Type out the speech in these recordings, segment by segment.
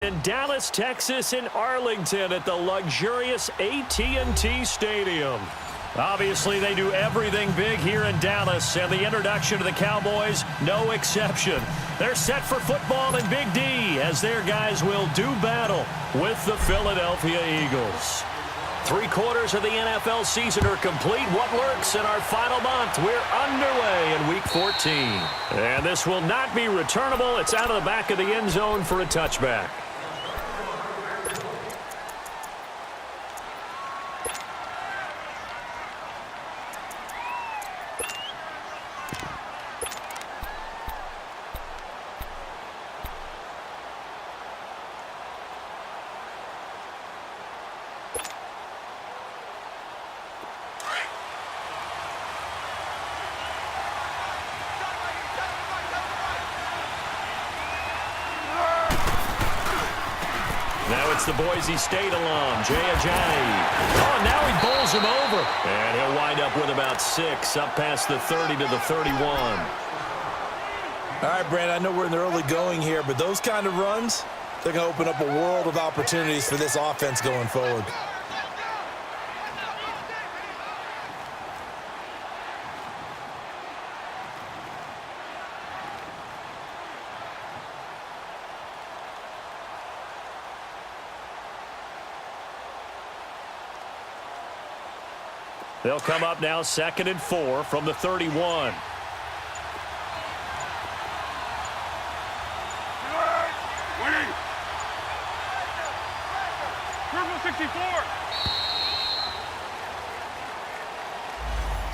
In Dallas, Texas, in Arlington at the luxurious AT&T Stadium. Obviously, they do everything big here in Dallas, and the introduction to the Cowboys, no exception. They're set for football in Big D as their guys will do battle with the Philadelphia Eagles. 3/4 of the NFL season are complete. What lurks in our final month? We're underway in Week 14. And this will not be returnable. It's out of the back of the end zone for a touchback. Now it's the Boise State alum, Jay Ajayi. Oh, now he bowls him over. And he'll wind up with about 6, up past the 30 to the 31. All right, Brandon, I know we're in the early going here, but those kind of runs, they're going to open up a world of opportunities for this offense going forward. They'll come up now 2nd and 4 from the 31.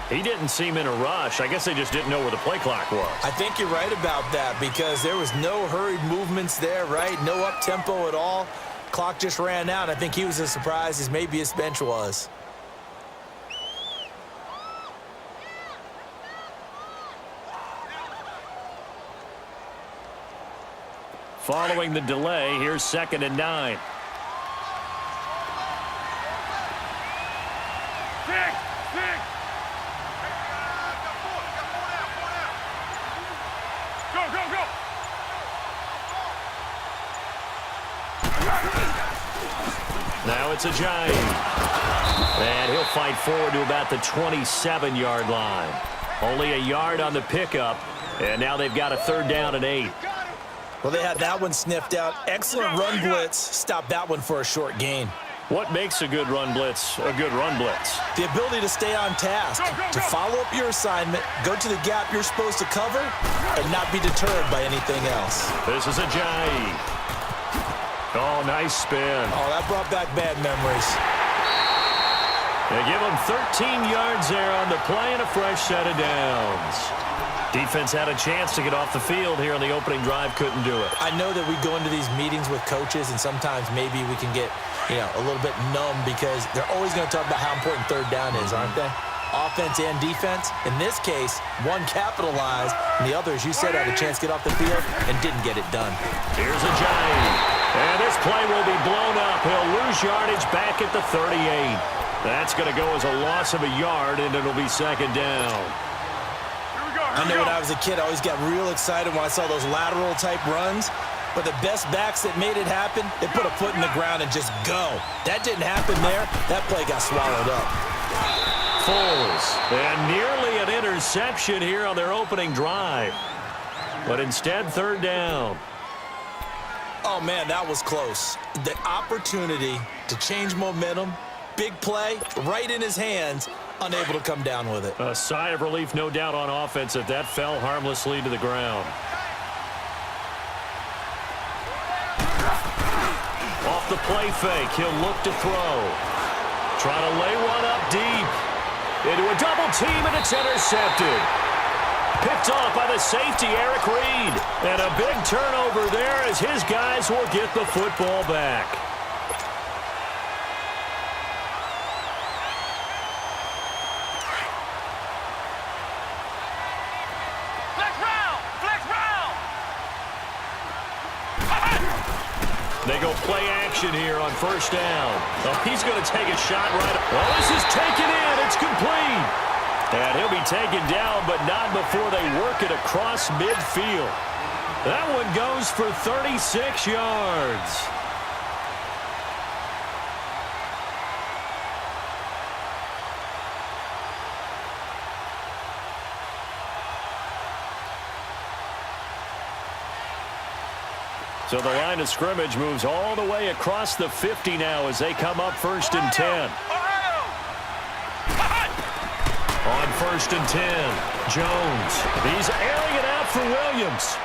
He didn't seem in a rush. I guess they just didn't know where the play clock was. I think you're right about that because there was no hurried movements there, right? No up-tempo at all. Clock just ran out. I think he was as surprised as maybe his bench was. Following the delay, here's 2nd and 9. Now it's Ajayi. And he'll fight forward to about the 27-yard line. Only a yard on the pickup, and now they've got a 3rd down and 8. Well, they had that one sniffed out. Excellent run blitz. Stop that one for a short gain. What makes a good run blitz a good run blitz? The ability to stay on task, to follow up your assignment, go to the gap you're supposed to cover, and not be deterred by anything else. This is Ajayi. Oh, nice spin. Oh, that brought back bad memories. They give him 13 yards there on the play and a fresh set of downs. Defense had a chance to get off the field here on the opening drive, couldn't do it. I know that we go into these meetings with coaches, and sometimes maybe we can get, a little bit numb because they're always going to talk about how important 3rd down is, aren't they? Offense and defense. In this case, one capitalized, and the other, as you said, had a chance to get off the field and didn't get it done. Here's Ajayi. And this play will be blown up. He'll lose yardage back at the 38. That's going to go as a loss of a yard, and it'll be 2nd down. I know when I was a kid, I always got real excited when I saw those lateral-type runs. But the best backs that made it happen, they put a foot in the ground and just go. That didn't happen there. That play got swallowed up. Foles. And nearly an interception here on their opening drive. But instead, 3rd down. Oh, man, that was close. The opportunity to change momentum, big play, right in his hands, unable to come down with it. A sigh of relief, no doubt, on offense if that fell harmlessly to the ground. Off the play fake, he'll look to throw. Trying to lay one up deep. Into a double team, and it's intercepted. Picked off by the safety, Eric Reed. And a big turnover there as his guys will get the football back. They go play action here on 1st down. Oh, he's going to take a shot right. Oh, this is taken in. It's complete. And he'll be taken down, but not before they work it across midfield. That one goes for 36 yards. So the line of scrimmage moves all the way across the 50 now as they come up 1st and 10. On 1st and 10, Jones. He's airing it out for Williams.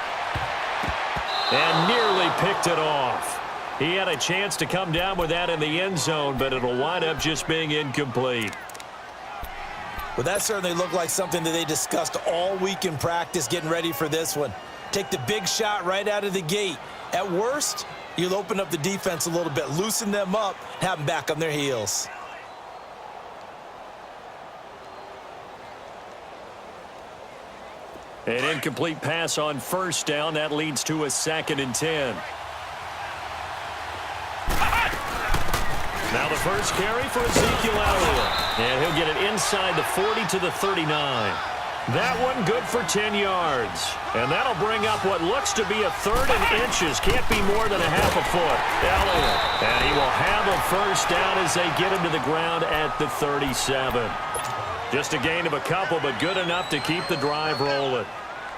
And nearly picked it off. He had a chance to come down with that in the end zone, but it'll wind up just being incomplete. Well, that certainly looked like something that they discussed all week in practice getting ready for this one. Take the big shot right out of the gate. At worst, you'll open up the defense a little bit, loosen them up, have them back on their heels. An incomplete pass on 1st down. That leads to a 2nd and 10. Now the first carry for Ezekiel Elliott. And he'll get it inside the 40 to the 39. That one good for 10 yards. And that'll bring up what looks to be a 3rd and inches. Can't be more than a half a foot. Elliott. And he will have a 1st down as they get him to the ground at the 37. Just a gain of a couple, but good enough to keep the drive rolling.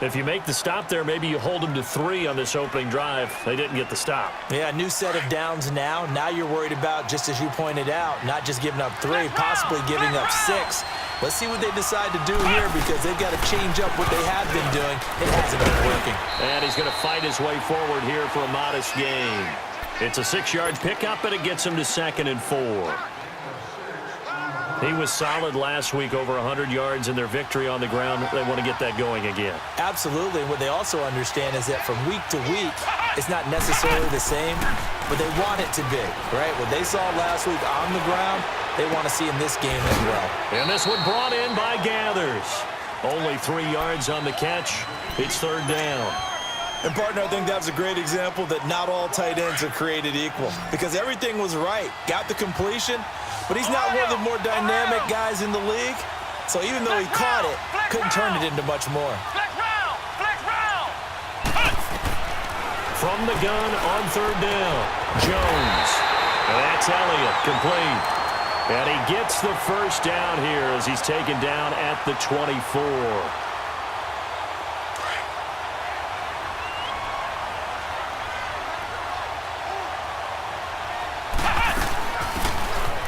If you make the stop there, maybe you hold them to 3 on this opening drive. They didn't get the stop. Yeah, new set of downs now. Now you're worried about, just as you pointed out, not just giving up 3, possibly giving up 6. Let's see what they decide to do here because they've got to change up what they have been doing. It hasn't been working. And he's going to fight his way forward here for a modest gain. It's a 6-yard pickup, and it gets him to 2nd and 4. He was solid last week, over 100 yards in their victory on the ground. They want to get that going again. Absolutely. And what they also understand is that from week to week, it's not necessarily the same, but they want it to be, right? What they saw last week on the ground, they want to see in this game as well. And this one brought in by Gathers. Only 3 yards on the catch. It's 3rd down. And, partner, I think that's a great example that not all tight ends are created equal because everything was right. Got the completion, but he's not one of the more dynamic guys in the league. So even though he caught it, couldn't turn it into much more. From the gun on 3rd down, Jones. And that's Elliott, complete. And he gets the 1st down here as he's taken down at the 24.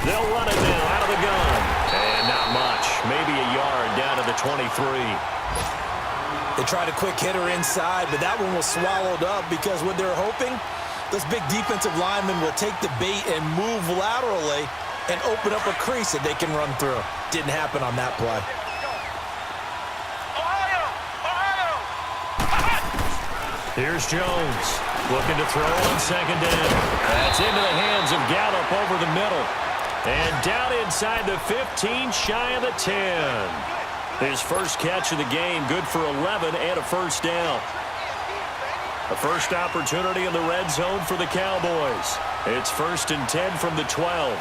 They'll run it now out of the gun. And not much. Maybe a yard down to the 23. They tried a quick hitter inside, but that one was swallowed up because what they're hoping, those big defensive linemen will take the bait and move laterally and open up a crease that they can run through. Didn't happen on that play. Here's Jones looking to throw on 2nd down. That's into the hands of Gallup over the middle. And down inside the 15, shy of the 10. His first catch of the game, good for 11 and a 1st down. A first opportunity in the red zone for the Cowboys. It's 1st and 10 from the 12.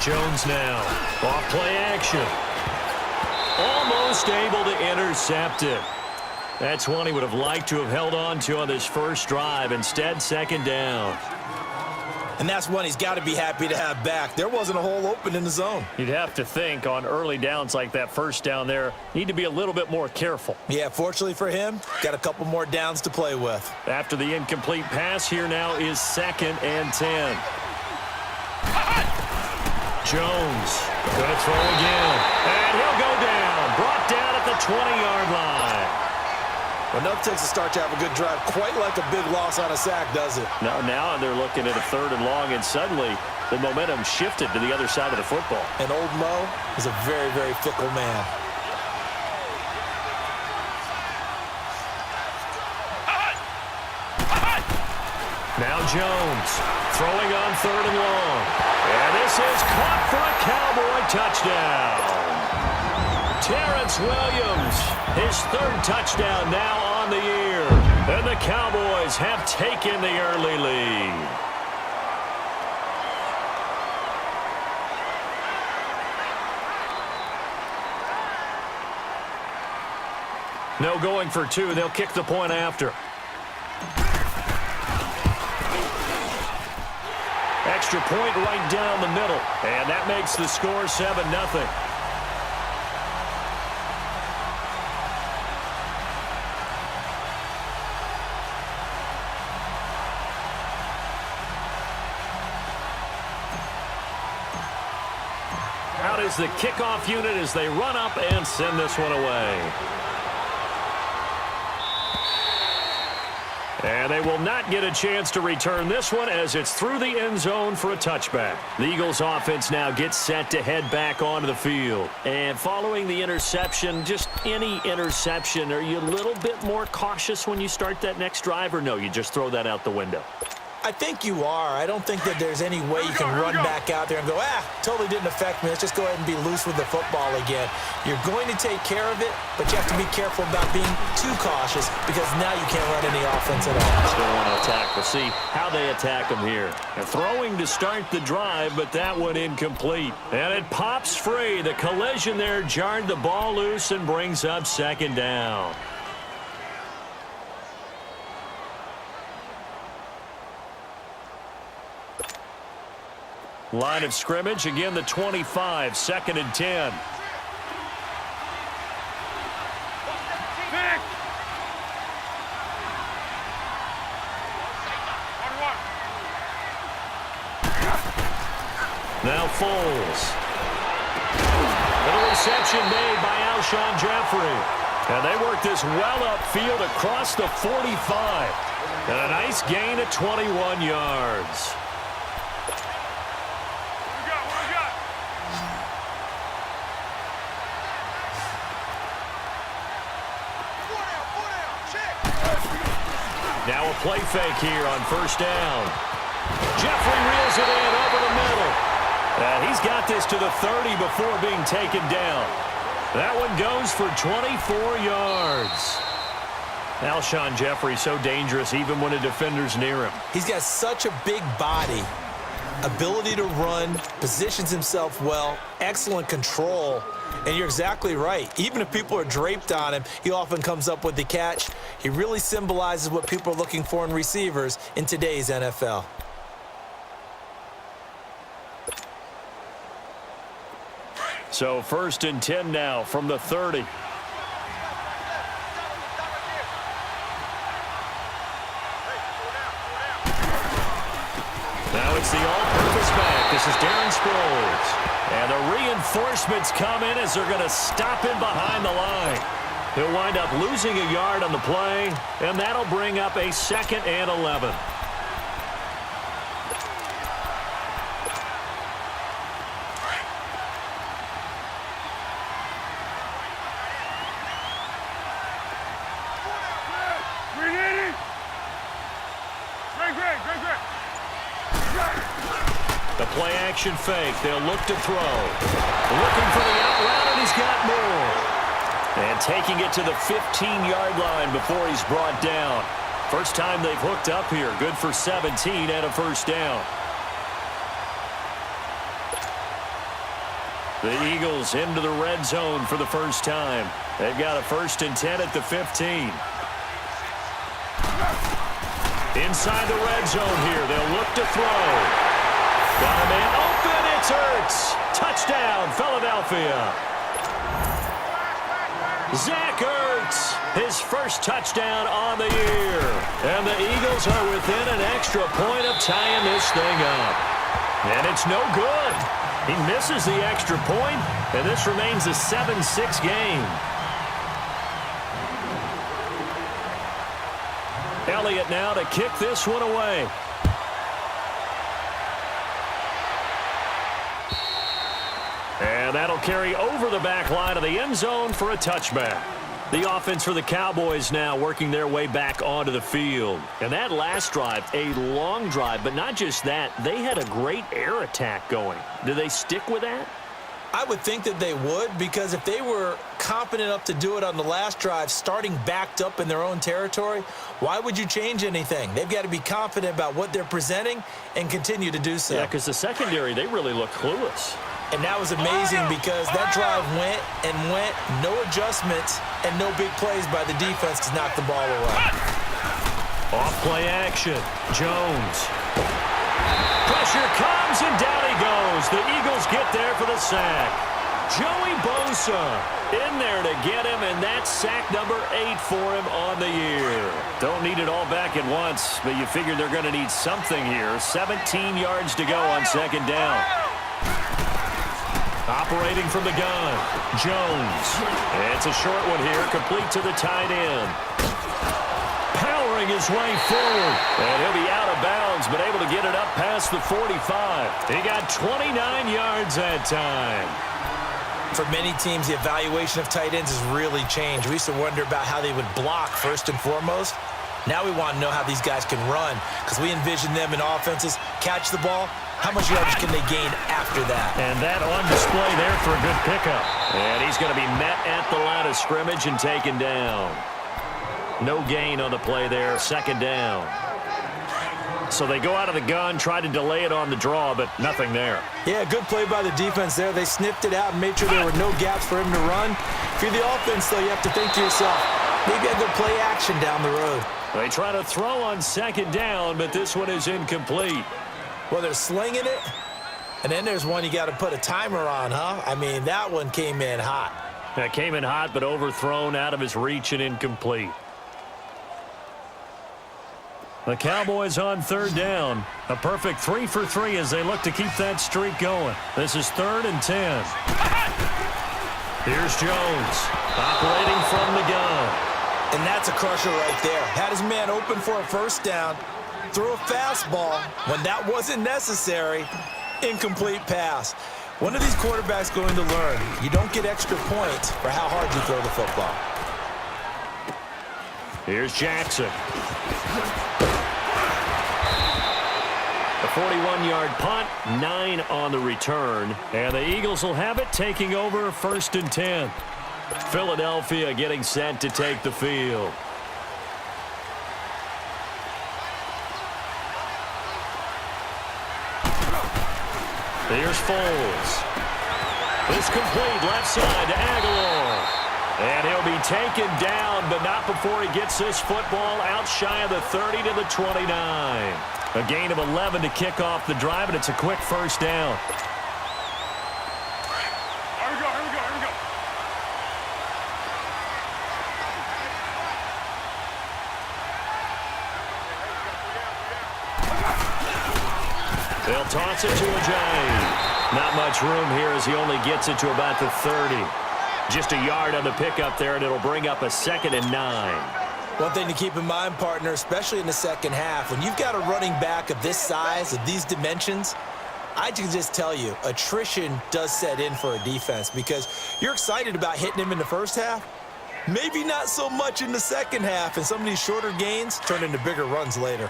Jones now, off play action. Almost able to intercept it. That's one he would have liked to have held on to on this first drive. Instead, 2nd down. And that's one he's got to be happy to have back. There wasn't a hole open in the zone. You'd have to think on early downs like that 1st down there, need to be a little bit more careful. Yeah, fortunately for him, got a couple more downs to play with. After the incomplete pass, here now is 2nd and 10. Jones going to throw again. And he'll go down. Brought down at the 20-yard line. Enough takes to start to have a good drive. Quite like a big loss on a sack, does it? Now they're looking at a 3rd and long, and suddenly the momentum shifted to the other side of the football. And old Mo is a very, very fickle man. Now Jones throwing on 3rd and long. And this is caught for a Cowboy touchdown. Terrence Williams, his 3rd touchdown now on the year. And the Cowboys have taken the early lead. No going for 2. They'll kick the point after. Extra point right down the middle. And that makes the score 7-0. out is the kickoff unit as they run up and send this one away. And they will not get a chance to return this one as it's through the end zone for a touchback. The Eagles offense now gets set to head back onto the field. And following the interception, just any interception, are you a little bit more cautious when you start that next drive, or no, you just throw that out the window? I think you are. I don't think that there's any way you can run back out there and go, totally didn't affect me. Let's just go ahead and be loose with the football again. You're going to take care of it, but you have to be careful about being too cautious because now you can't run any offense at all. Still want to attack. We'll see how they attack them here. And throwing to start the drive, but that one incomplete. And it pops free. The collision there jarred the ball loose and brings up second down. Line of scrimmage, again the 25, 2nd and 10. Now Foles. The reception made by Alshon Jeffrey. And they work this well upfield across the 45. And a nice gain of 21 yards. Now a play fake here on first down. Jeffrey reels it in over the middle. And he's got this to the 30 before being taken down. That one goes for 24 yards. Alshon Jeffrey so dangerous even when a defender's near him. He's got such a big body, ability to run, positions himself well, excellent control. And you're exactly right. Even if people are draped on him, he often comes up with the catch. He really symbolizes what people are looking for in receivers in today's NFL. So 1st and 10 now from the 30. Now it's the all-purpose back. This is Darren Sproles. And the reinforcements come in as they're going to stop him behind the line. He'll wind up losing a yard on the play, and that'll bring up a 2nd and 11. The play-action fake. They'll look to throw. Looking for the out route, and he's got more. And taking it to the 15-yard line before he's brought down. First time they've hooked up here. Good for 17 and a first down. The Eagles into the red zone for the first time. They've got a 1st and 10 at the 15. Inside the red zone here. They'll look to throw. Got a man open. It's Ertz. Touchdown, Philadelphia. Zach Ertz, his first touchdown on the year. And the Eagles are within an extra point of tying this thing up. And it's no good. He misses the extra point, and this remains a 7-6 game. Elliott now to kick this one away. And that'll carry over the back line of the end zone for a touchback. The offense for the Cowboys now working their way back onto the field. And that last drive, a long drive, but not just that, they had a great air attack going. Do they stick with that? I would think that they would, because if they were confident enough to do it on the last drive, starting backed up in their own territory, why would you change anything? They've got to be confident about what they're presenting and continue to do so. Yeah, because the secondary, they really look clueless. And that was amazing because that drive went and went, no adjustments, and no big plays by the defense to knock the ball away. Off play action. Jones. Pressure comes, and down he goes. The Eagles get there for the sack. Joey Bosa in there to get him, and that's sack number 8 for him on the year. Don't need it all back at once, but you figure they're going to need something here. 17 yards to go on 2nd down. Operating from the gun, Jones. It's a short one here, complete to the tight end. Powering his way forward, and he'll be out of bounds, but able to get it up past the 45. He got 29 yards that time. For many teams, the evaluation of tight ends has really changed. We used to wonder about how they would block first and foremost. Now we want to know how these guys can run, because we envision them in offenses catch the ball. How much yardage can they gain after that? And that on display there for a good pickup. And he's going to be met at the line of scrimmage and taken down. No gain on the play there, second down. So they go out of the gun, try to delay it on the draw, but nothing there. Yeah, good play by the defense there. They sniffed it out and made sure there were no gaps for him to run. If you're the offense, though, you have to think to yourself, maybe I go play action down the road. They try to throw on second down, but this one is incomplete. Well, they're slinging it, and then there's one you got to put a timer on, huh? I mean, that one came in hot. That came in hot, but overthrown out of his reach and incomplete. The Cowboys on third down. A perfect 3 for 3 as they look to keep that streak going. This is 3rd and 10. Here's Jones, operating from the gun. And that's a crusher right there. Had his man open for a first down. Threw a fastball when that wasn't necessary. Incomplete pass. One of these quarterbacks going to learn, you don't get extra points for how hard you throw the football. Here's Jackson. A 41-yard punt, 9 on the return. And the Eagles will have it, taking over 1st and 10. Philadelphia getting set to take the field. Here's Foles. This complete left side to Aguilar. And he'll be taken down, but not before he gets this football out shy of the 30 to the 29. A gain of 11 to kick off the drive, and it's a quick first down. Here we go. They'll toss it to Ajayi. Not much room here as he only gets it to about the 30. Just a yard on the pickup there, and it'll bring up a 2nd and 9. One thing to keep in mind, partner, especially in the second half, when you've got a running back of this size, of these dimensions, I can just tell you, attrition does set in for a defense because you're excited about hitting him in the first half. Maybe not so much in the second half, and some of these shorter gains turn into bigger runs later.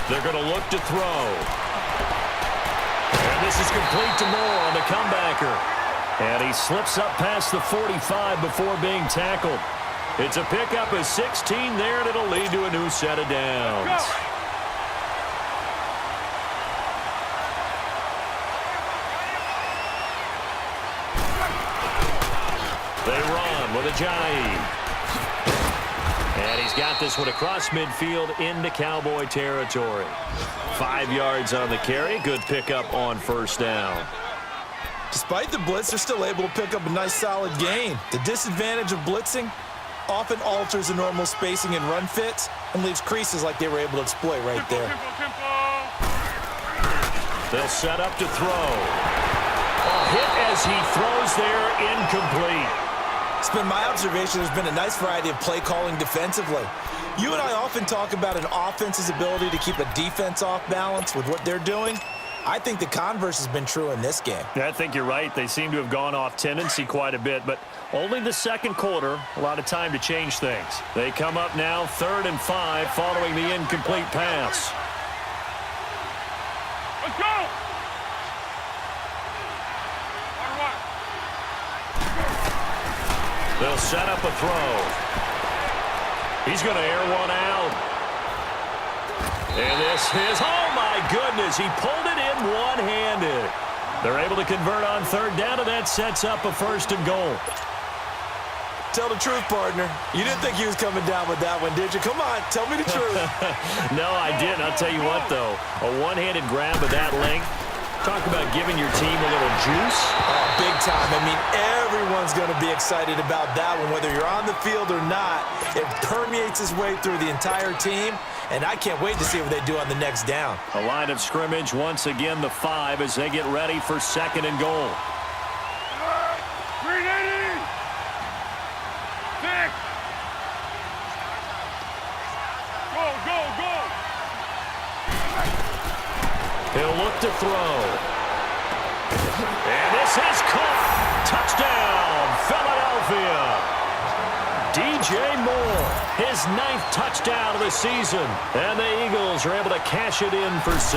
They're going to look to throw. And this is complete to Moore on the comebacker. And he slips up past the 45 before being tackled. It's a pickup of 16 there, and it'll lead to a new set of downs. They run with Ajayi. And he's got this one across midfield into Cowboy territory. 5 yards on the carry. Good pickup on first down. Despite the blitz, they're still able to pick up a nice solid gain. The disadvantage of blitzing often alters the normal spacing and run fits and leaves creases like they were able to exploit right there. They'll set up to throw. A hit as he throws there, incomplete. It's been my observation there's been a nice variety of play calling defensively. You and I often talk about an offense's ability to keep a defense off balance with what they're doing. I think the converse has been true in this game. I think you're right. They seem to have gone off tendency quite a bit, but only the second quarter, a lot of time to change things. They come up now 3rd and 5 following the incomplete pass. Let's go! They'll set up a throw. He's going to air one out. And this is, oh my goodness, he pulled it in one-handed. They're able to convert on 3rd down, and that sets up a 1st and goal. Tell the truth, partner. You didn't think he was coming down with that one, did you? Come on, tell me the truth. No, I didn't. I'll tell you what, though. A one-handed grab of that length. Talk about giving your team a little juice. Oh, big time. I mean, everyone's going to be excited about that one, whether you're on the field or not. It permeates its way through the entire team, and I can't wait to see what they do on the next down. A line of scrimmage, once again the 5 as they get ready for 2nd and goal. 380! 6! Go, go, go! He'll look to throw. And this is caught. Touchdown, Philadelphia. DJ Moore, his 9th touchdown of the season. And the Eagles are able to cash it in for 6.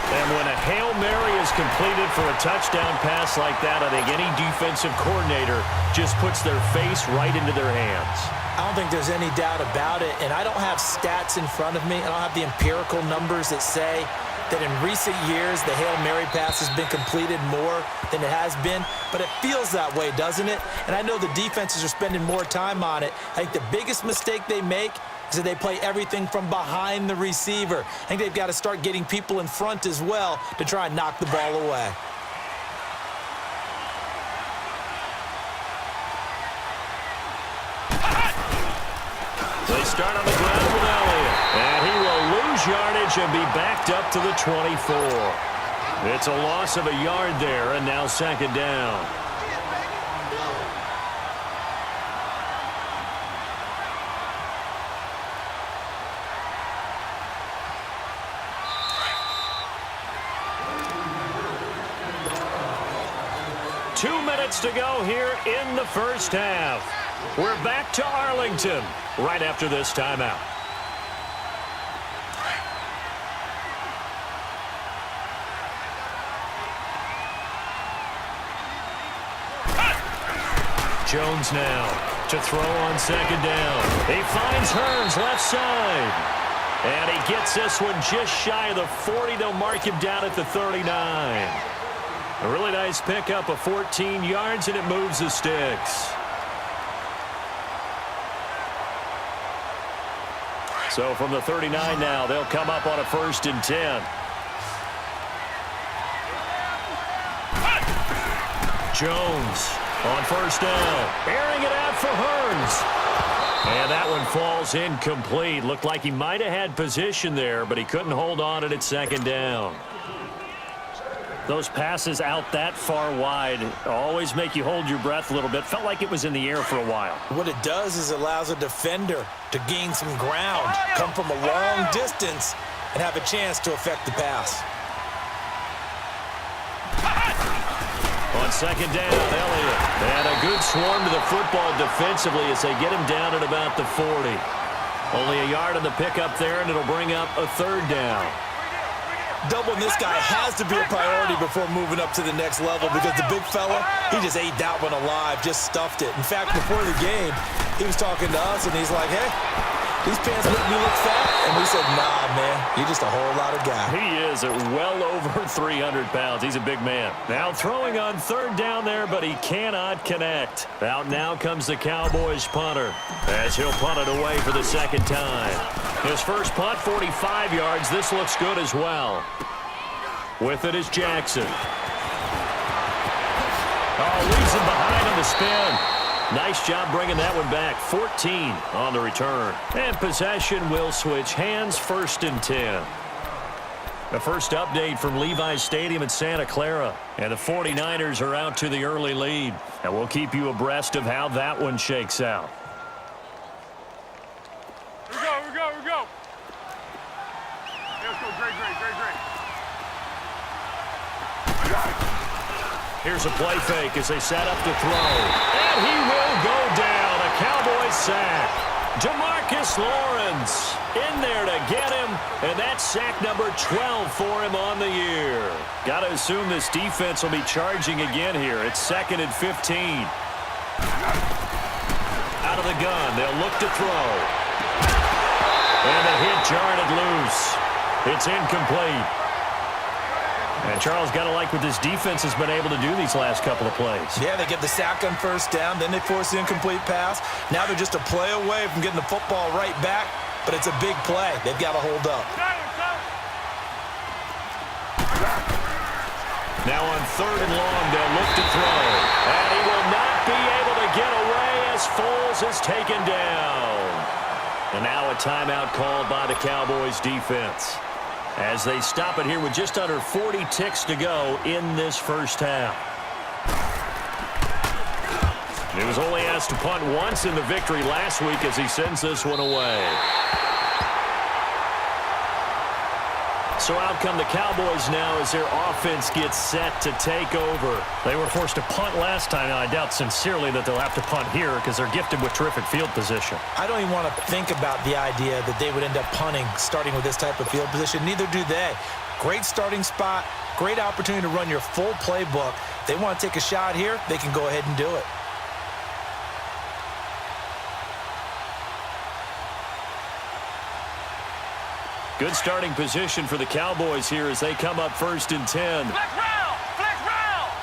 And when a Hail Mary is completed for a touchdown pass like that, I think any defensive coordinator just puts their face right into their hands. I don't think there's any doubt about it, and I don't have stats in front of me. I don't have the empirical numbers that say that in recent years the Hail Mary pass has been completed more than it has been, but it feels that way, doesn't it? And I know the defenses are spending more time on it. I think the biggest mistake they make is that they play everything from behind the receiver. I think they've got to start getting people in front as well to try and knock the ball away. They start on the ground with Elliott, and he will lose yardage and be backed up to the 24. It's a loss of a yard there, and now 2nd down. Two minutes to go here in the first half. We're back to Arlington right after this timeout. Jones now to throw on 2nd down. He finds Hearns left side. And he gets this one just shy of the 40. They'll mark him down at the 39. A really nice pickup of 14 yards, and it moves the sticks. So from the 39 now, they'll come up on a 1st and 10. Jones on 1st down, airing it out for Hearns. And that one falls incomplete. Looked like he might have had position there, but he couldn't hold on it at 2nd down. Those passes out that far wide always make you hold your breath a little bit. Felt like it was in the air for a while. What it does is it allows a defender to gain some ground, come from a long distance, and have a chance to affect the pass. On 2nd down, Elliott. And a good swarm to the football defensively as they get him down at about the 40. Only a yard on the pickup there, and it'll bring up a 3rd down. Doubling this guy has to be a priority before moving up to the next level because the big fella, he just ate that one alive, just stuffed it. In fact, before the game, he was talking to us, and he's like, hey, these pants make me look fat. And we said, nah, man, you're just a whole lot of guy. He is at well over 300 pounds. He's a big man. Now throwing on 3rd down there, but he cannot connect. Out now comes the Cowboys punter as he'll punt it away for the 2nd time. His first punt, 45 yards. This looks good as well. With it is Jackson. Oh, leaves him behind on the spin. Nice job bringing that one back. 14 on the return. And possession will switch hands, 1st and 10. The first update from Levi's Stadium in Santa Clara. And the 49ers are out to the early lead. And we'll keep you abreast of how that one shakes out. Here we go, here we go, here we go. Let's go, great. Here's a play fake as they set up to throw. And he will go down. A Cowboys sack. DeMarcus Lawrence in there to get him. And that's sack number 12 for him on the year. Got to assume this defense will be charging again here. It's 2nd and 15. Out of the gun. They'll look to throw. And the hit jarred it loose. It's incomplete. And Charles, got to like what this defense has been able to do these last couple of plays. Yeah, they get the sack on 1st down, then they force the incomplete pass. Now they're just a play away from getting the football right back, but it's a big play. They've got to hold up. Now on 3rd and long, they'll look to throw. And he will not be able to get away as Foles is taken down. And now a timeout called by the Cowboys defense as they stop it here with just under 40 ticks to go in this first half. He was only asked to punt once in the victory last week as he sends this one away. So out come the Cowboys now as their offense gets set to take over. They were forced to punt last time, and I doubt sincerely that they'll have to punt here because they're gifted with terrific field position. I don't even want to think about the idea that they would end up punting starting with this type of field position. Neither do they. Great starting spot, great opportunity to run your full playbook. They want to take a shot here, they can go ahead and do it. Good starting position for the Cowboys here as they come up 1st and 10. Flex round! Flex round!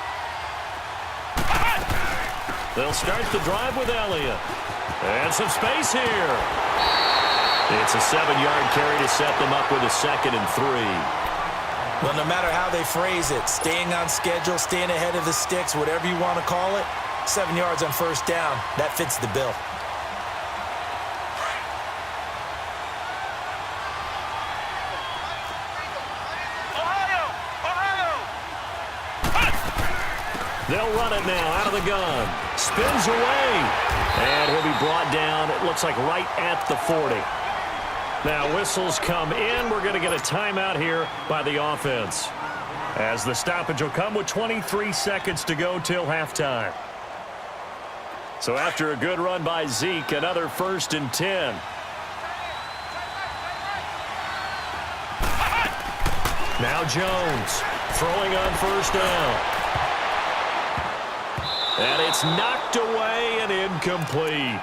They'll start the drive with Elliott. And some space here. It's a 7-yard carry to set them up with a 2nd and 3. Well, no matter how they phrase it, staying on schedule, staying ahead of the sticks, whatever you want to call it, 7 yards on 1st down, that fits the bill. They'll run it now out of the gun. Spins away. And he'll be brought down, it looks like right at the 40. Now whistles come in. We're going to get a timeout here by the offense, as the stoppage will come with 23 seconds to go till halftime. So after a good run by Zeke, another 1st and 10. Now Jones throwing on 1st down. And it's knocked away and incomplete.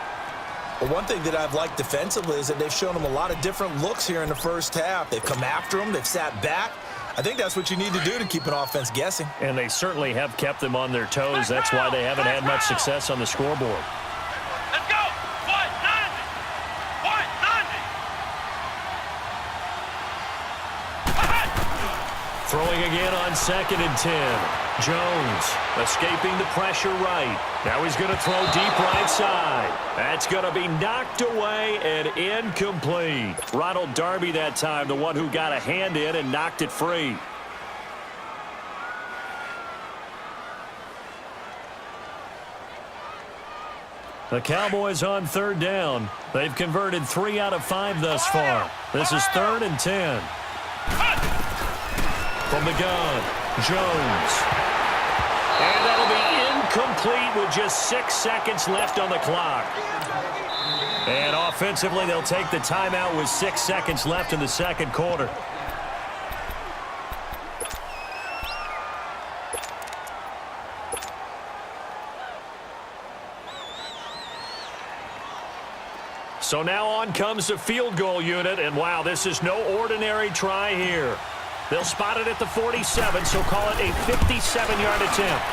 Well, one thing that I've liked defensively is that they've shown them a lot of different looks here in the first half. They've come after them. They've sat back. I think that's what you need to do to keep an offense guessing. And they certainly have kept them on their toes. That's why they haven't had much success on the scoreboard. Let's go! 190! 190! Throwing again on 2nd and 10. Jones escaping the pressure right. Now he's going to throw deep right side. That's going to be knocked away and incomplete. Ronald Darby that time, the one who got a hand in and knocked it free. The Cowboys on 3rd down. They've converted 3 out of 5 thus far. This is 3rd and 10. From the gun, Jones. And that'll be incomplete with just 6 seconds left on the clock. And offensively, they'll take the timeout with 6 seconds left in the 2nd quarter. So now on comes the field goal unit, and wow, this is no ordinary try here. They'll spot it at the 47, so call it a 57-yard attempt.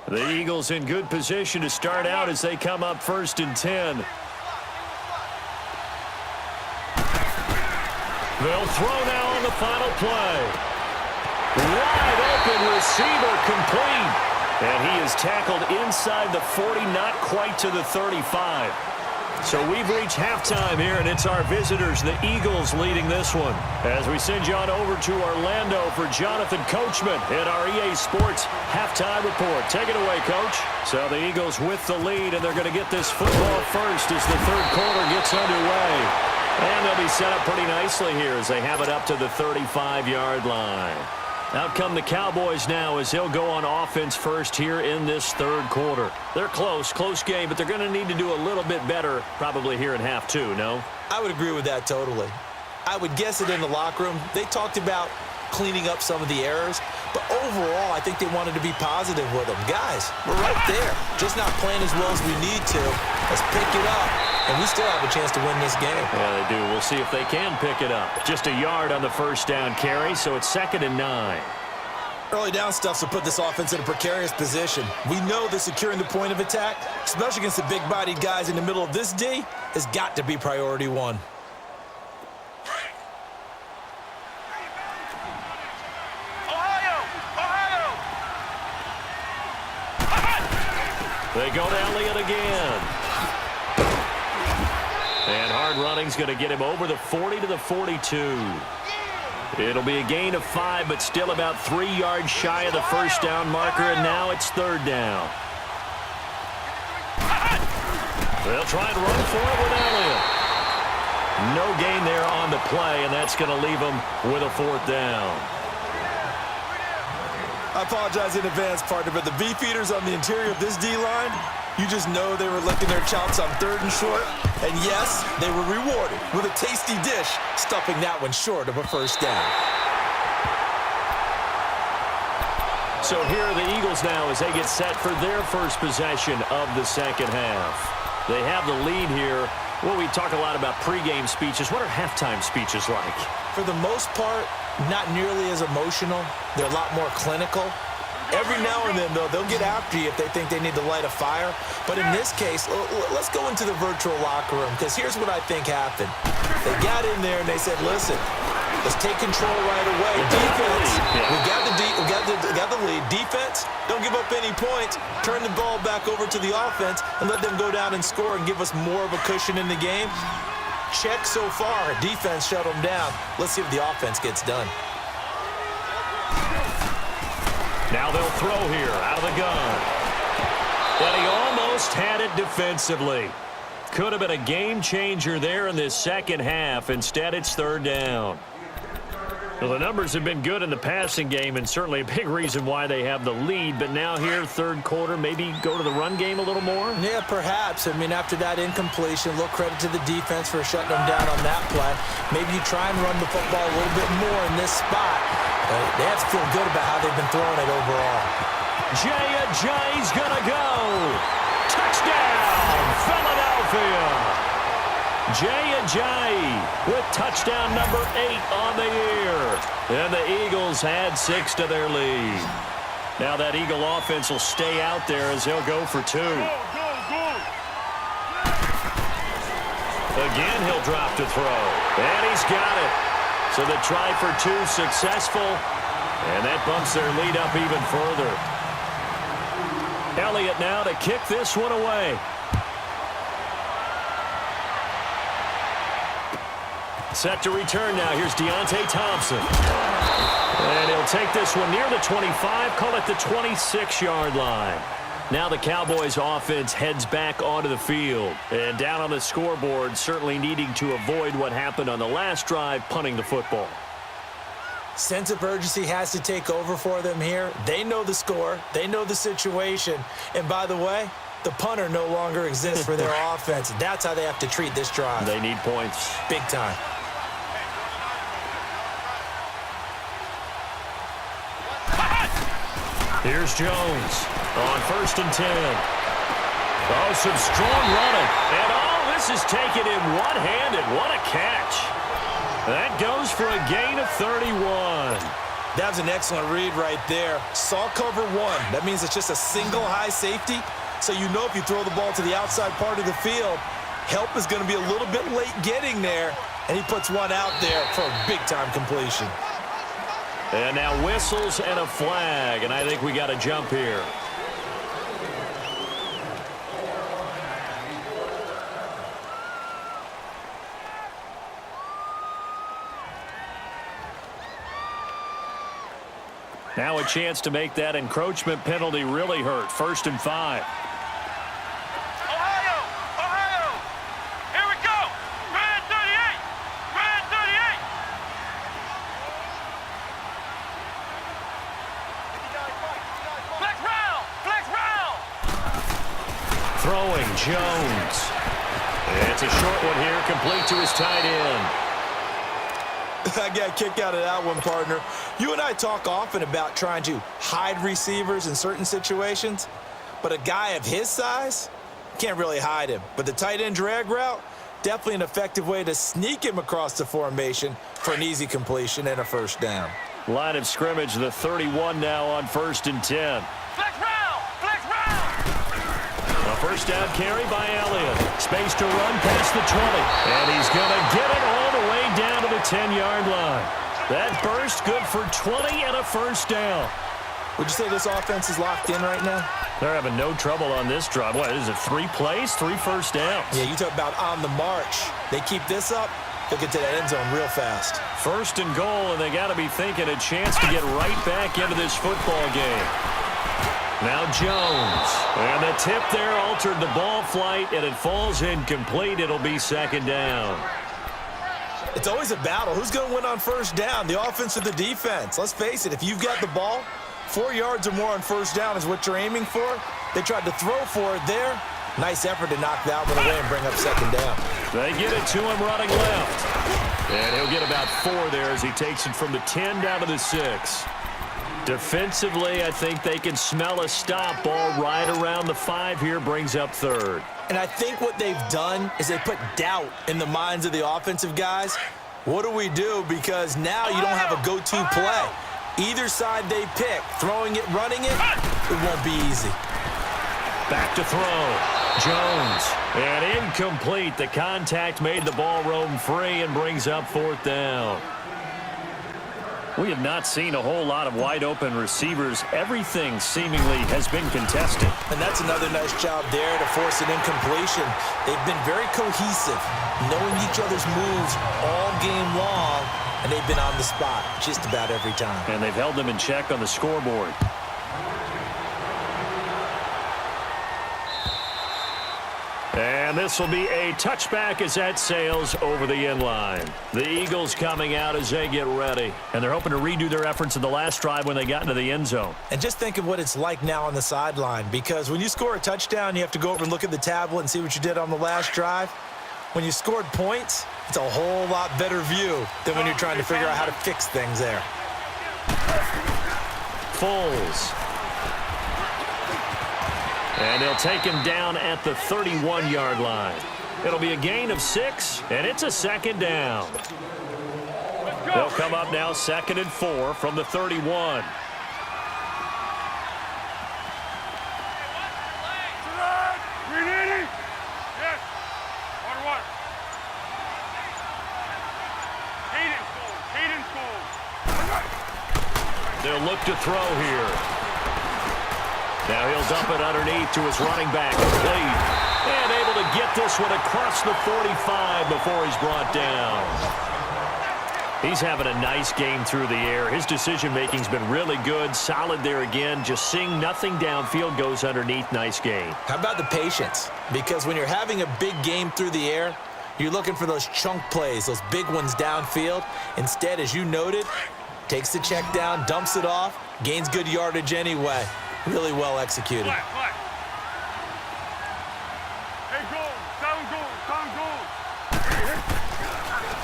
The Eagles in good position to start out as they come up 1st and 10. They'll throw now on the final play. Wide open receiver complete. And he is tackled inside the 40, not quite to the 35. So we've reached halftime here, and it's our visitors, the Eagles, leading this one. As we send you on over to Orlando for Jonathan Coachman in our EA Sports halftime report. Take it away, Coach. So the Eagles with the lead, and they're going to get this football first as the 3rd quarter gets underway. And they'll be set up pretty nicely here as they have it up to the 35-yard line. Out come the Cowboys now as they'll go on offense first here in this 3rd quarter. They're close game, but they're going to need to do a little bit better probably here in half 2, no? I would agree with that totally. I would guess it in the locker room. They talked about cleaning up some of the errors, but overall, I think they wanted to be positive with them. Guys, we're right there. Just not playing as well as we need to. Let's pick it up, and we still have a chance to win this game. Yeah, they do. We'll see if they can pick it up. Just a yard on the 1st down carry, so it's 2nd and 9. Early down stuff to put this offense in a precarious position. We know that securing the point of attack, especially against the big-bodied guys in the middle of this D, has got to be priority one. They go to Elliott again. And hard running's going to get him over the 40 to the 42. It'll be a gain of 5, but still about 3 yards shy of the first down marker, and now it's third down. They'll try and run for it with Elliott. No gain there on the play, and that's going to leave them with a fourth down. I apologize in advance, partner, but the beefeaters on the interior of this D-line, you just know they were licking their chops on 3rd and short. And yes, they were rewarded with a tasty dish, stuffing that one short of a first down. So here are the Eagles now as they get set for their first possession of the second half. They have the lead here. Well, we talk a lot about pregame speeches. What are halftime speeches like? For the most part, not nearly as emotional. They're a lot more clinical. Every now and then, though, they'll get after you if they think they need to light a fire. But in this case, let's go into the virtual locker room, because here's what I think happened. They got in there and they said, listen, let's take control right away. Defense, we got the lead. Defense, don't give up any points. Turn the ball back over to the offense and let them go down and score and give us more of a cushion in the game. Check so far. Defense shut them down. Let's see if the offense gets done. Now they'll throw here out of the gun. But he almost had it defensively. Could have been a game changer there in this second half. Instead, it's third down. Well, the numbers have been good in the passing game, and certainly a big reason why they have the lead. But now here, third quarter, maybe go to the run game a little more? Yeah, perhaps. I mean, after that incompletion, a little credit to the defense for shutting them down on that play. Maybe you try and run the football a little bit more in this spot. They have to feel good about how they've been throwing it overall. Jay's gonna go. Touchdown, Philadelphia. Jay with touchdown number 8 on the year. And the Eagles add 6 to their lead. Now that Eagle offense will stay out there as he'll go for 2. Again, he'll drop to throw. And he's got it. So the try for 2 successful. And that bumps their lead up even further. Elliott now to kick this one away. Set to return now. Here's Deontay Thompson. And he'll take this one near the 25, call it the 26-yard line. Now the Cowboys offense heads back onto the field. And down on the scoreboard, certainly needing to avoid what happened on the last drive, punting the football. Sense of urgency has to take over for them here. They know the score. They know the situation. And by the way, the punter no longer exists for their offense. That's how they have to treat this drive. They need points. Big time. Here's Jones on 1st and 10. Oh, some strong running. And this is taken in one-handed. What a catch. That goes for a gain of 31. That was an excellent read right there. Saw cover 1. That means it's just a single high safety. So you know if you throw the ball to the outside part of the field, help is going to be a little bit late getting there. And he puts one out there for a big-time completion. And now whistles and a flag, and I think we got a jump here. Now a chance to make that encroachment penalty really hurt. 1st and 5. Throwing Jones. It's a short one here, complete to his tight end. I got a kick out of that one, partner. You and I talk often about trying to hide receivers in certain situations, but a guy of his size can't really hide him. But the tight end drag route, definitely an effective way to sneak him across the formation for an easy completion and a first down. Line of scrimmage, the 31 now on 1st and 10. Flex round! Flex round! A first down carry by Elliott. Space to run past the 20. And he's going to get it all the way down to the 10-yard line. That burst good for 20 and a first down. Would you say this offense is locked in right now? They're having no trouble on this drive. What is it, 3 plays, 3 first downs? Yeah, you talk about on the march. They keep this up, they'll get to that end zone real fast. First and goal, and they got to be thinking a chance to get right back into this football game. Now Jones. And the tip there altered the ball flight, and it falls incomplete. It'll be 2nd down. It's always a battle. Who's going to win on first down, the offense or the defense? Let's face it, if you've got the ball, 4 yards or more on first down is what you're aiming for. They tried to throw for it there. Nice effort to knock that one away and bring up 2nd down. They get it to him running left. And he'll get about 4 there as he takes it from the 10 down to the 6. Defensively, I think they can smell a stop. Ball right around the 5 here, brings up 3rd. And I think what they've done is they put doubt in the minds of the offensive guys. What do we do? Because now you don't have a go-to play. Either side they pick, throwing it, running it, it won't be easy. Back to throw. Jones. And incomplete. The contact made the ball roam free and brings up 4th down. We have not seen a whole lot of wide-open receivers. Everything seemingly has been contested. And that's another nice job there to force an incompletion. They've been very cohesive, knowing each other's moves all game long, and they've been on the spot just about every time. And they've held them in check on the scoreboard. And this will be a touchback as that sails over the end line. The Eagles coming out as they get ready. And they're hoping to redo their efforts in the last drive when they got into the end zone. And just think of what it's like now on the sideline, because when you score a touchdown, you have to go over and look at the tablet and see what you did on the last drive. When you scored points, it's a whole lot better view than when you're trying to figure out how to fix things there. Foles. And they'll take him down at the 31-yard line. It'll be a gain of 6, and it's a 2nd down. They'll come up now 2nd and 4 from the 31. They'll look to throw here. Now he'll dump it underneath to his running back. Complete. And able to get this one across the 45 before he's brought down. He's having a nice game through the air. His decision-making's been really good. Solid there again. Just seeing nothing downfield, goes underneath. Nice game. How about the patience? Because when you're having a big game through the air, you're looking for those chunk plays, those big ones downfield. Instead, as you noted, takes the check down, dumps it off, gains good yardage anyway. Really well executed. Hey, goal. Down goal. Down goal.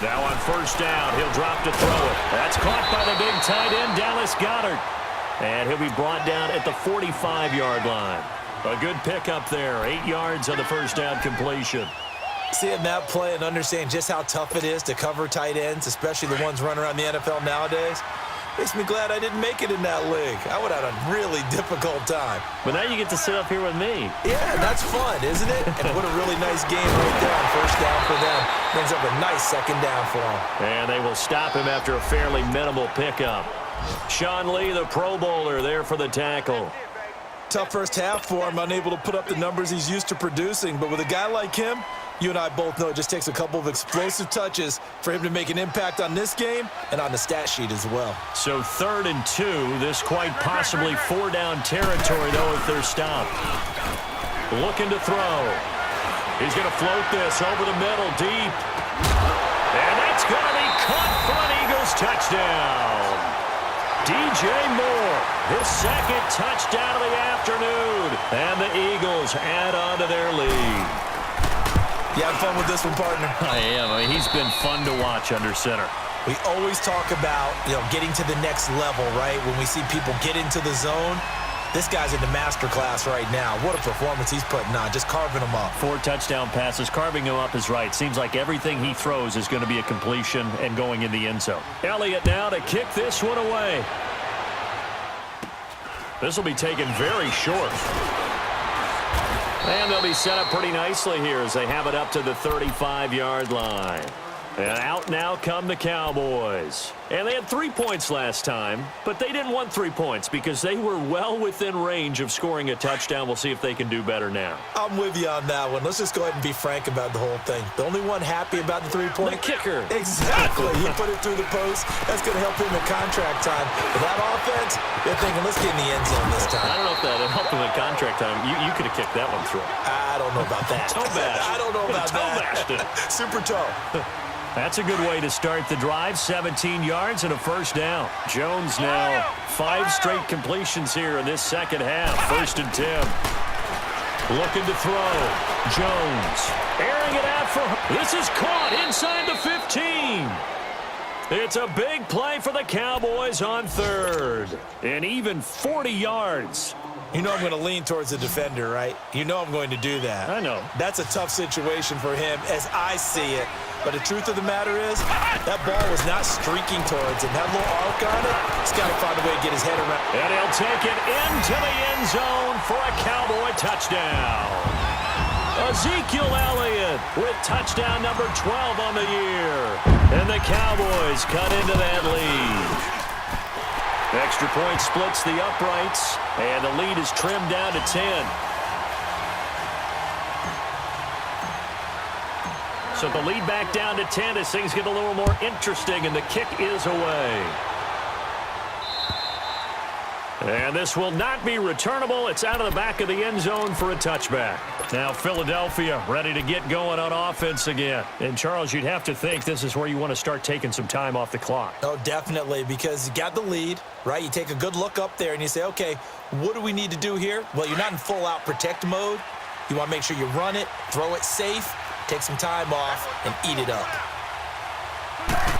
Now on first down, he'll drop to throw it. That's caught by the big tight end, Dallas Goedert. And he'll be brought down at the 45-yard line. A good pickup there. 8 yards on the first down completion. Seeing that play and understand just how tough it is to cover tight ends, especially the ones running around the NFL nowadays, makes me glad I didn't make it in that league. I would have had a really difficult time. But now you get to sit up here with me. Yeah, that's fun, isn't it? And what a really nice game right there on first down for them. Brings up a nice 2nd down for them. And they will stop him after a fairly minimal pickup. Sean Lee, the Pro Bowler, there for the tackle. Tough first half for him, unable to put up the numbers he's used to producing. But with a guy like him, you and I both know it just takes a couple of explosive touches for him to make an impact on this game and on the stat sheet as well. So 3rd and 2. This quite possibly 4-down territory, though, if they're stopped. Looking to throw. He's going to float this over the middle, deep. And that's going to be caught for an Eagles touchdown. DJ Moore, his 2nd touchdown of the afternoon. And the Eagles add on to their lead. You having fun with this one, partner? I am. I mean, he's been fun to watch under center. We always talk about, getting to the next level, right? When we see people get into the zone, This guy's in the master class right now. What a performance he's putting on, just carving them up. 4 touchdown passes. Carving him up is right. Seems like everything he throws is going to be a completion and going in the end zone. Elliott now to kick this one away. This will be taken very short. And they'll be set up pretty nicely here as they have it up to the 35-yard line. And out now come the Cowboys. And they had 3 points last time, but they didn't want 3 points because they were well within range of scoring a touchdown. We'll see if they can do better now. I'm with you on that one. Let's just go ahead and be frank about the whole thing. The only one happy about the 3-point? The kicker. Exactly. He put it through the post. That's going to help him in contract time. But that offense, they're thinking, let's get in the end zone this time. I don't know if that helped him in contract time. You could have kicked that one through. I don't know about that. Toe bash. I don't know about toe that. bashed it. Super toe. That's a good way to start the drive. 17 yards and a first down. Jones now 5 straight completions here in this second half. 1st and 10. Looking to throw. Jones airing it out for. This is caught inside the 15. It's a big play for the Cowboys on 3rd. And even 40 yards. You know I'm going to lean towards the defender, right? You know I'm going to do that. I know. That's a tough situation for him as I see it. But the truth of the matter is, that ball was not streaking towards him. That little arc on it, he's got to find a way to get his head around. And he'll take it into the end zone for a Cowboy touchdown. Ezekiel Elliott with touchdown number 12 on the year. And the Cowboys cut into that lead. Extra point splits the uprights, and the lead is trimmed down to 10. So the lead back down to 10 as things get a little more interesting, and the kick is away. And this will not be returnable. It's out of the back of the end zone for a touchback. Now Philadelphia ready to get going on offense again. And Charles, you'd have to think this is where you want to start taking some time off the clock. Oh, definitely, because you got the lead, right? You take a good look up there and you say, okay, what do we need to do here? Well, you're not in full-out protect mode. You want to make sure you run it, throw it safe, take some time off, and eat it up.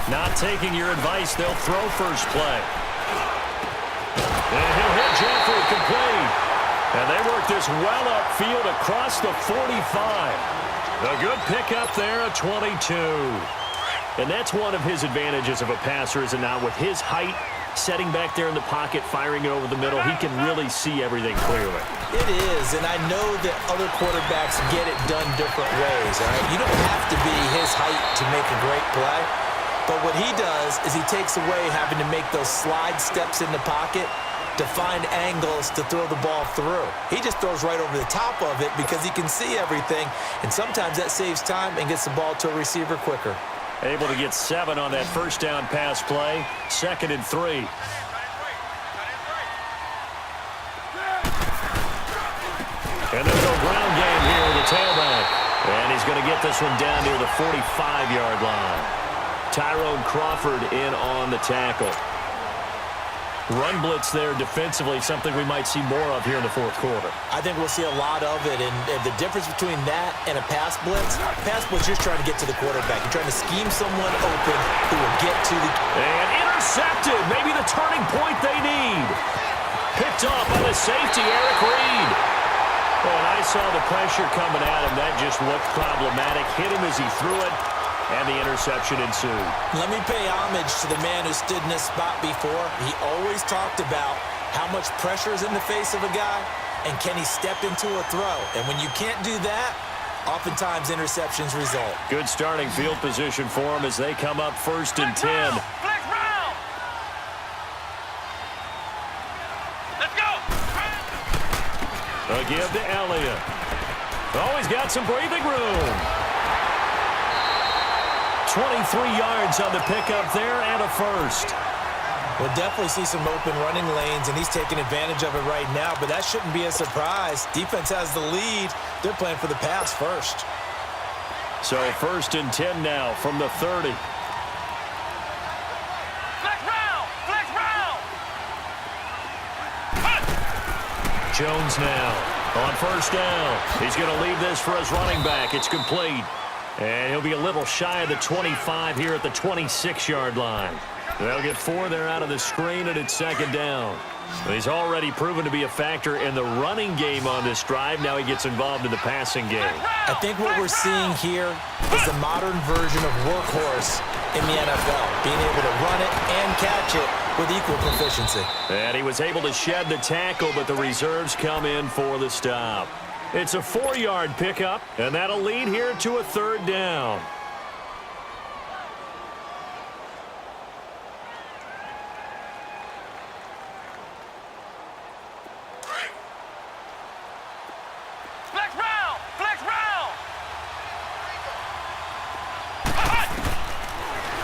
Not taking your advice, they'll throw first play. And he'll hit Jeffrey complete. And they work this well upfield across the 45. A good pickup there at 22. And that's one of his advantages of a passer, is it not? With his height, setting back there in the pocket, firing it over the middle, he can really see everything clearly. It is, and I know that other quarterbacks get it done different ways, all right? You don't have to be his height to make a great play. But what he does is he takes away having to make those slide steps in the pocket to find angles to throw the ball through. He just throws right over the top of it because he can see everything, and sometimes that saves time and gets the ball to a receiver quicker. Able to get 7 on that first down pass play. 2nd and 3. And there's no ground game here with the tailback. And he's going to get this one down near the 45-yard line. Tyrone Crawford in on the tackle. Run blitz there defensively, something we might see more of here in the 4th quarter. I think we'll see a lot of it, and the difference between that and a pass blitz, you're trying to get to the quarterback. You're trying to scheme someone open who will get to the... And intercepted, maybe the turning point they need. Picked off by the safety, Eric Reed. Oh, and I saw the pressure coming at him. That just looked problematic. Hit him as he threw it. And the interception ensued. Let me pay homage to the man who stood in this spot before. He always talked about how much pressure is in the face of a guy, and can he step into a throw. And when you can't do that, oftentimes interceptions result. Good starting field position for him as they come up 1st and 10. Flex round. Let's go. A give to Elliott. Oh, he's got some breathing room. 23 yards on the pickup there and a first. We'll definitely see some open running lanes, and he's taking advantage of it right now, but that shouldn't be a surprise. Defense has the lead. They're playing for the pass first. So 1st and 10 now from the 30. Flex round. Flex round. Jones now on 1st down. He's going to leave this for his running back. It's complete. And he'll be a little shy of the 25 here at the 26-yard line. They'll get 4 there out of the screen, and it's 2nd down. He's already proven to be a factor in the running game on this drive. Now he gets involved in the passing game. I think what we're seeing here is the modern version of workhorse in the NFL, being able to run it and catch it with equal proficiency. And he was able to shed the tackle, but the reserves come in for the stop. It's a 4-yard pickup, and that'll lead here to a 3rd down.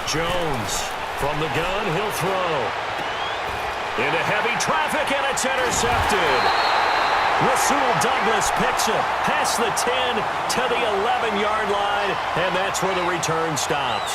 Jones from the gun, he'll throw. Into heavy traffic, and it's intercepted. Rasul Douglas picks it past the 10 to the 11-yard line, and that's where the return stops.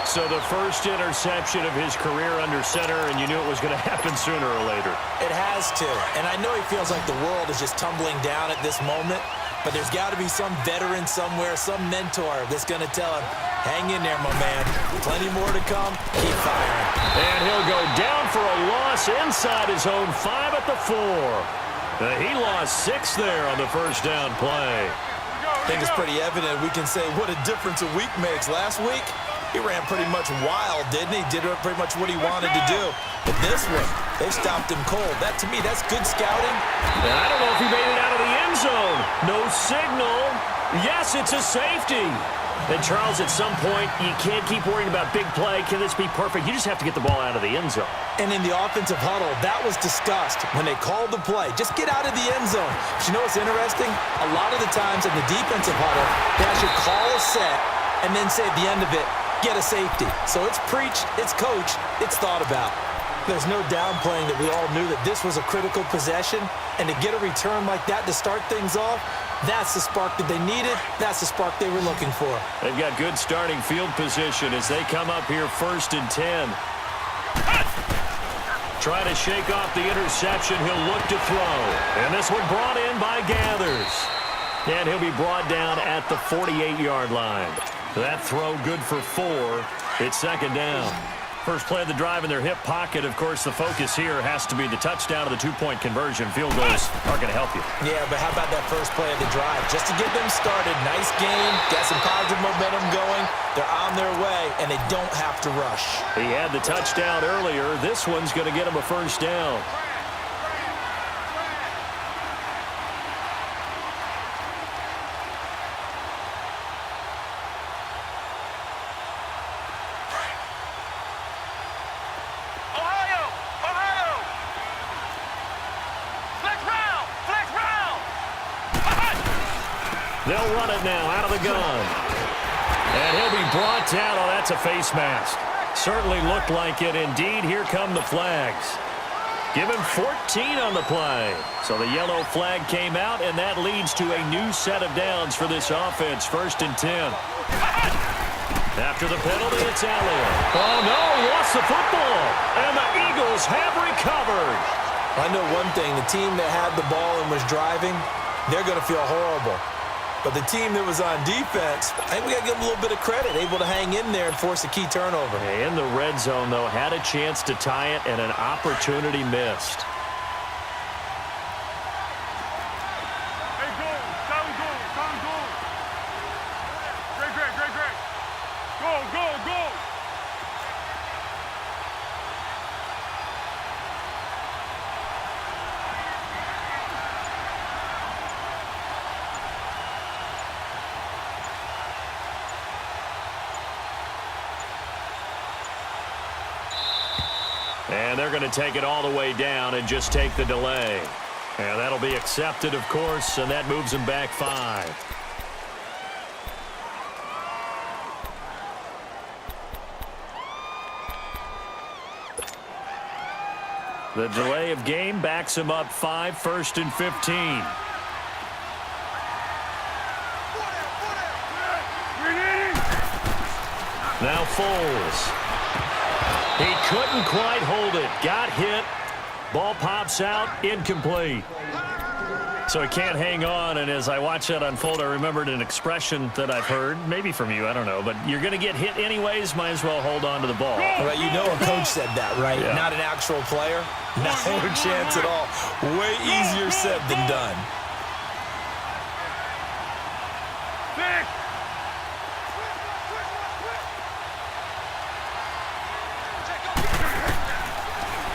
So the first interception of his career under center, and you knew it was going to happen sooner or later. It has to, and I know he feels like the world is just tumbling down at this moment, but there's got to be some veteran somewhere, some mentor that's going to tell him, hang in there, my man. Plenty more to come. Keep firing. And he'll go down for a loss inside his own 5 at the 4. He lost 6 there on the first down play. I think it's pretty evident we can say what a difference a week makes. Last week, he ran pretty much wild, didn't he? Did pretty much what he wanted to do. But this one, they stopped him cold. That, to me, that's good scouting. And I don't know if he made it out of the end zone. No signal. Yes, it's a safety. And, Charles, at some point, you can't keep worrying about big play. Can this be perfect? You just have to get the ball out of the end zone. And in the offensive huddle, that was discussed when they called the play. Just get out of the end zone. But you know what's interesting? A lot of the times in the defensive huddle, they actually call a set and then say at the end of it, get a safety. So it's preached, it's coached, it's thought about. There's no downplaying that we all knew that this was a critical possession, and to get a return like that to start things off, that's the spark that they needed. That's the spark they were looking for. They've got good starting field position as they come up here 1st and 10. Try to shake off the interception. He'll look to throw. And this one brought in by Gathers. And he'll be brought down at the 48-yard line. That throw good for 4. It's 2nd down. First play of the drive in their hip pocket. Of course, the focus here has to be the touchdown of the 2-point conversion. Field goals are going to help you. Yeah, but how about that first play of the drive? Just to get them started. Nice game. Got some positive momentum going. They're on their way, and they don't have to rush. He had the touchdown earlier. This one's going to get him a 1st down. They'll run it now out of the gun. And he'll be brought down. Oh, that's a face mask. Certainly looked like it. Indeed, here come the flags. Give him 14 on the play. So the yellow flag came out, and that leads to a new set of downs for this offense. 1st and 10. After the penalty, it's Elliott. Oh, no, lost the football. And the Eagles have recovered. I know one thing. The team that had the ball and was driving, they're going to feel horrible. But the team that was on defense, I think we got to give them a little bit of credit, able to hang in there and force a key turnover. In the red zone, though, had a chance to tie it and an opportunity missed. Hey, go. Down, go. Down, go. Great. Go. And they're going to take it all the way down and just take the delay. And that'll be accepted, of course, and that moves them back 5. The delay of game backs him up 5, 1st and 15. Now Foles. He couldn't quite hold it. Got hit. Ball pops out. Incomplete. So he can't hang on, and as I watch that unfold, I remembered an expression that I've heard, maybe from you, I don't know, but you're going to get hit anyways, might as well hold on to the ball. Right, you know a coach said that, right? Yeah. Not an actual player. No chance at all. Way easier said than done.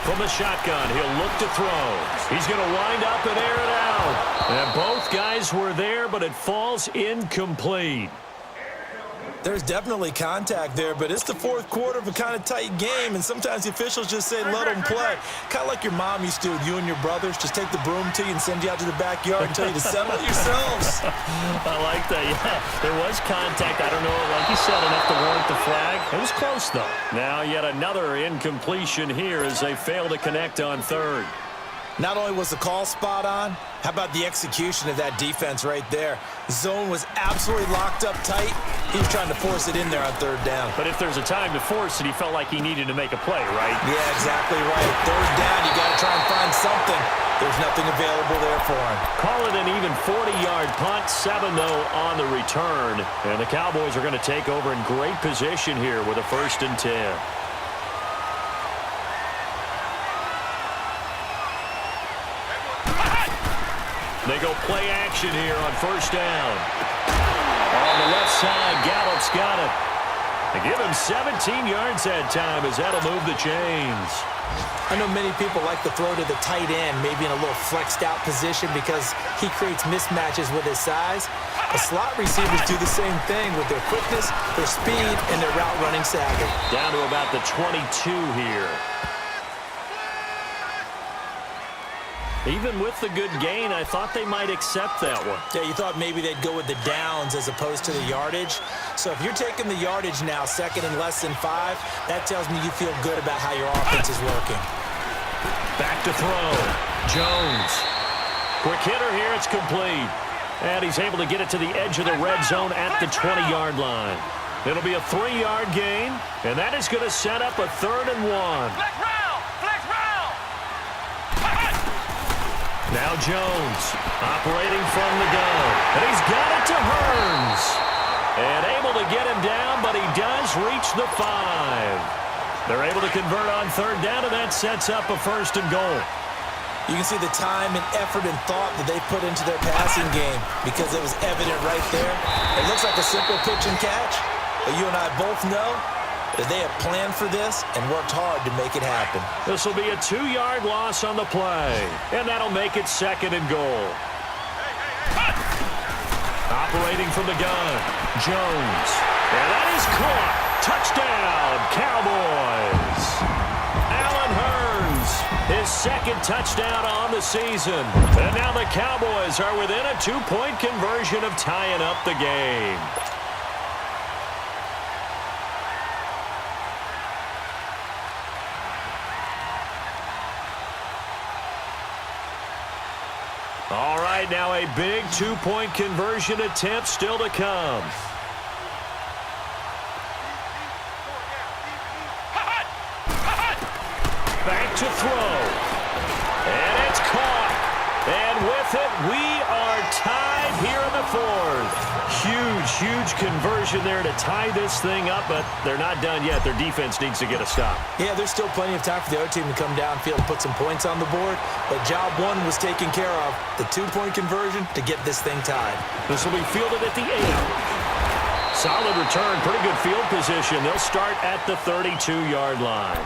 From the shotgun, he'll look to throw. He's going to wind up and air it out. And both guys were there, but it falls incomplete. There's definitely contact there, but it's the fourth quarter of a kind of tight game, and sometimes the officials just say, let them play. Kind of like your mom used to do with you and your brothers. Just take the broom to you and send you out to the backyard and tell you to settle it yourselves. I like that, yeah. There was contact. I don't know, like you said, enough to warrant the flag. It was close, though. Now yet another incompletion here as they fail to connect on third. Not only was the call spot on, how about the execution of that defense right there? Zone was absolutely locked up tight. He was trying to force it in there on third down. But if there's a time to force it, he felt like he needed to make a play, right? Yeah, exactly right. Third down, you got to try and find something. There's nothing available there for him. Call it an even 40-yard punt, 7-0 on the return. And the Cowboys are going to take over in great position here with a 1st and 10. They go play action here on 1st down. On the left side, Gallup's got it. They give him 17 yards that time as that'll move the chains. I know many people like to throw to the tight end, maybe in a little flexed out position because he creates mismatches with his size. The slot receivers do the same thing with their quickness, their speed, and their route running savvy. Down to about the 22 here. Even with the good gain, I thought they might accept that one. Yeah, you thought maybe they'd go with the downs as opposed to the yardage. So if you're taking the yardage now, 2nd and less than 5, that tells me you feel good about how your offense is working. Back to throw. Jones. Quick hitter here, it's complete. And he's able to get it to the edge of the red zone at the 20-yard line. It'll be a 3-yard gain, and that is going to set up a 3rd and 1. Now Jones operating from the gun. And he's got it to Hearns. And able to get him down, but he does reach the 5. They're able to convert on 3rd down, and that sets up a 1st and goal. You can see the time and effort and thought that they put into their passing game because it was evident right there. It looks like a simple pitch and catch, but you and I both know that they have planned for this and worked hard to make it happen. This will be a 2-yard loss on the play, and that'll make it 2nd and goal. Operating from the gun, Jones. And that is caught. Touchdown, Cowboys. Allen Hearns, his 2nd touchdown on the season. And now the Cowboys are within a 2-point conversion of tying up the game. All right, now a big 2-point conversion attempt still to come. Back to throw. And it's caught. And with it, we are tied here in the 4th. Huge conversion there to tie this thing up, but they're not done yet. Their defense needs to get a stop. Yeah, there's still plenty of time for the other team to come downfield and put some points on the board, but job 1 was taken care of. The 2-point conversion to get this thing tied. This will be fielded at the 8. Solid return, pretty good field position. They'll start at the 32-yard line.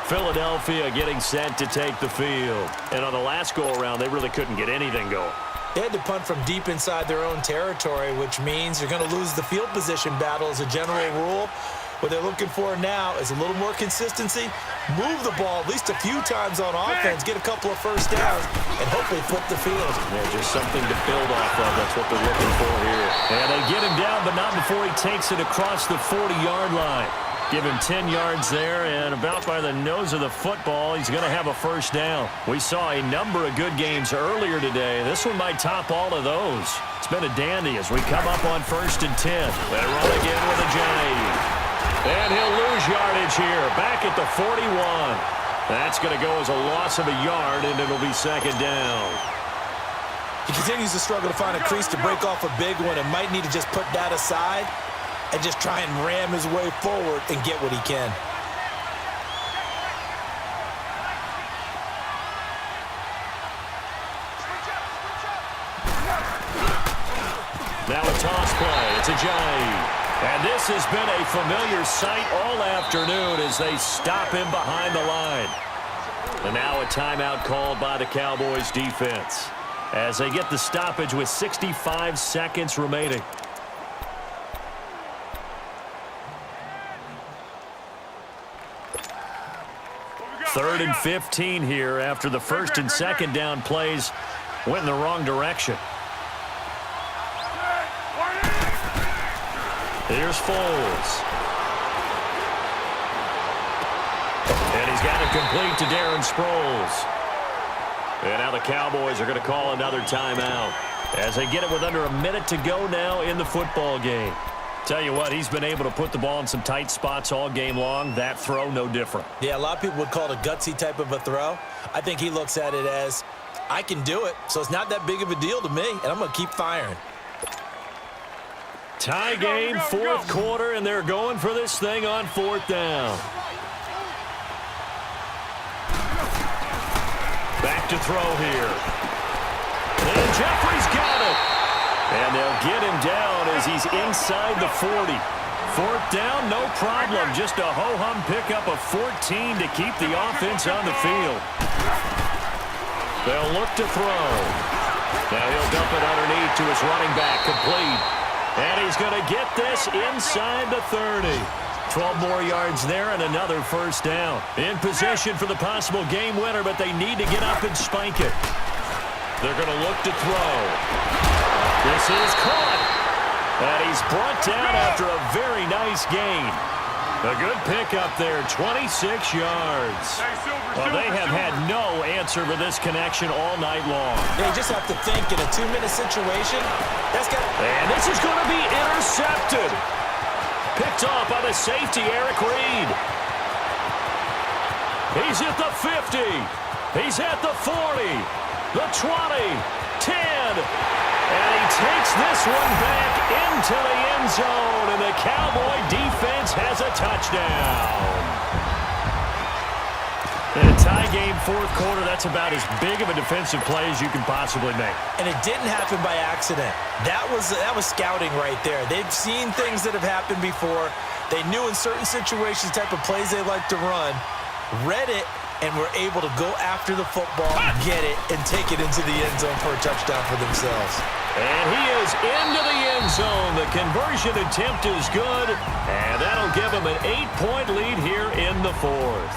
Philadelphia getting set to take the field. And on the last go-around, they really couldn't get anything going. They had to punt from deep inside their own territory, which means you're going to lose the field position battle as a general rule. What they're looking for now is a little more consistency, move the ball at least a few times on offense, get a couple of 1st downs, and hopefully flip the field. Yeah, just something to build off of. That's what they're looking for here. And they get him down, but not before he takes it across the 40-yard line. Give him 10 yards there, and about by the nose of the football, he's going to have a 1st down. We saw a number of good games earlier today. This one might top all of those. It's been a dandy as we come up on 1st and 10. They run again with a J. And he'll lose yardage here, back at the 41. That's going to go as a loss of a yard, and it'll be 2nd down. He continues to struggle to find a crease to break off a big one and might need to just put that aside and just try and ram his way forward and get what he can. Now a toss play. It's Ajayi. And this has been a familiar sight all afternoon as they stop him behind the line. And now a timeout called by the Cowboys defense as they get the stoppage with 65 seconds remaining. Third and 15 here after the first and second down plays went in the wrong direction. Here's Foles. And he's got it complete to Darren Sproles. And now the Cowboys are going to call another timeout as they get it with under a minute to go now in the football game. Tell you what, he's been able to put the ball in some tight spots all game long. That throw, no different. Yeah, a lot of people would call it a gutsy type of a throw. I think he looks at it as, I can do it, so it's not that big of a deal to me, and I'm going to keep firing. Tie game, fourth quarter, and they're going for this thing on fourth down. Back to throw here. And Jeffrey's got it. And they'll get him down as he's inside the 40. Fourth down, no problem. Just a ho-hum pickup of 14 to keep the offense on the field. They'll look to throw. Now he'll dump it underneath to his running back, complete. And he's going to get this inside the 30. 12 more yards there and another first down. In position for the possible game winner, but they need to get up and spike it. They're going to look to throw. This is caught. And he's brought down after a very nice gain. A good pickup there, 26 yards. Well, they have had no answer for this connection all night long. They just have to think in a 2-minute situation. And this is going to be intercepted. Picked off by the safety, Eric Reed. He's at the 50. He's at the 40. The 20. 10. And he takes this one back into the end zone. And the Cowboy defense has a touchdown. In a tie game, fourth quarter, that's about as big of a defensive play as you can possibly make. And it didn't happen by accident. That was scouting right there. They've seen things that have happened before. They knew in certain situations the type of plays they like to run, read it, and were able to go after the football, get it, and take it into the end zone for a touchdown for themselves. And he is into the end zone. The conversion attempt is good, and that'll give him an 8-point lead here in the fourth.